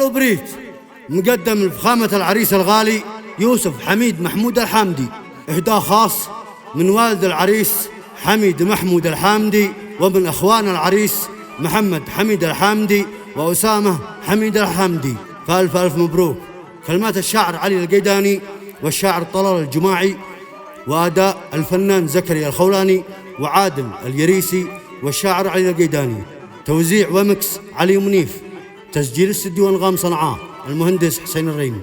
وبريت مقدم لفخامة العريس الغالي يوسف حميد محمود الحامدي، إهداء خاص من والد العريس حميد محمود الحامدي، ومن أخوان العريس محمد حميد الحامدي وأسامة حميد الحامدي. فألف ألف مبروك. كلمات الشاعر علي القيداني والشاعر طلال الجماعي، وأداء الفنان زكريا الخولاني وعادل اليريسي والشاعر علي القيداني. توزيع ومكس علي منيف. تسجيل استديو أنغام صنعاء المهندس حسين الريمي.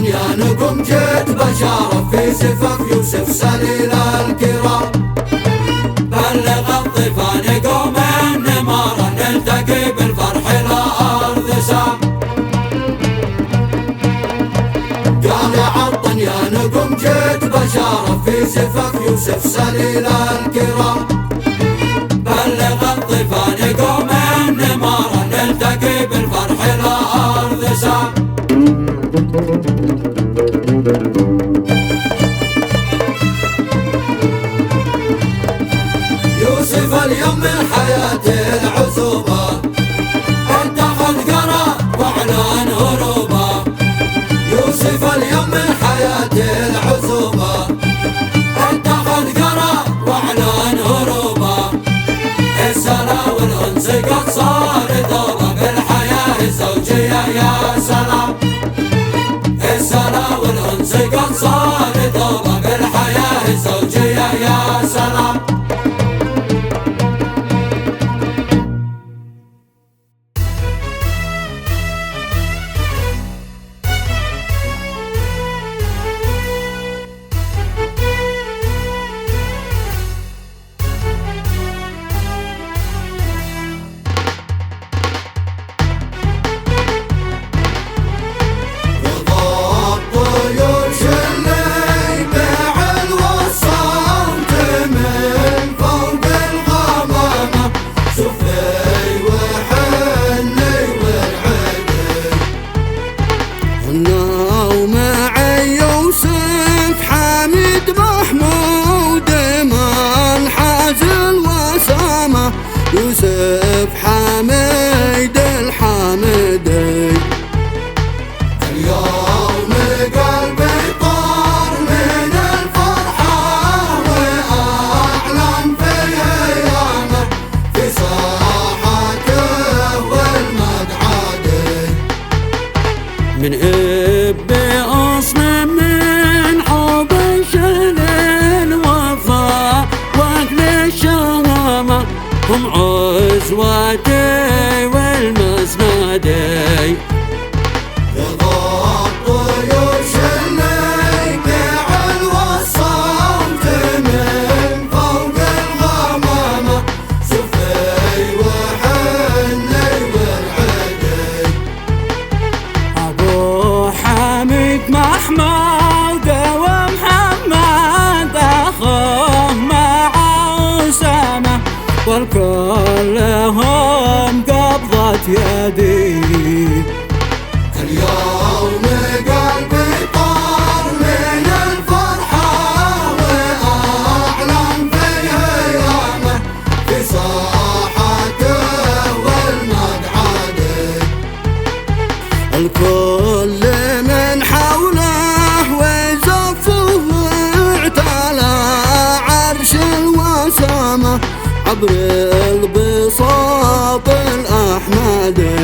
يا نقم جيت بشارة في سفف يوسف سليل الكرام، بلغ الطيفان قوم النمارة نلتقي بالفرح الأرض سام. قال يا عطن يا نقم جيت بشارة في سفف يوسف سليل الكرام، بلغ الطيفان قوم النمارة نلتقي بالفرح الأرض سام. يوسف اليوم من حياة العزوبة اتخذ قرار واعلان هروبه. يوسف اليوم من حياة العزوبة اتخذ قرار واعلان هروبه. السلا والانس قد صار دوره بالحياة الزوجية يا سلام. السلا والانس قد صار دوره بالحياة الزوجية يا سلام. يوسف حميد الحامدي اليوم قلبي طار من الفرحة وأعلن في أيامه في ساحته والمقعد. من إب أصل من حب شل الوفا وأكل الشهامة هم عزوتي والمسندي. رضا الطيور شلي بعلو الصوت من فوق الغمامة سفي وحني والعدي. أبو حميد محمود ومحمد أخوه مع أسامة والكل هم قبضة يدي. اليوم قلبي طار من الفرحة وأعلن في أيامه في ساحته والمقعد. الكل من حوله وزفه اعتلى عرش الوسامة عبر البساط الأحمدي.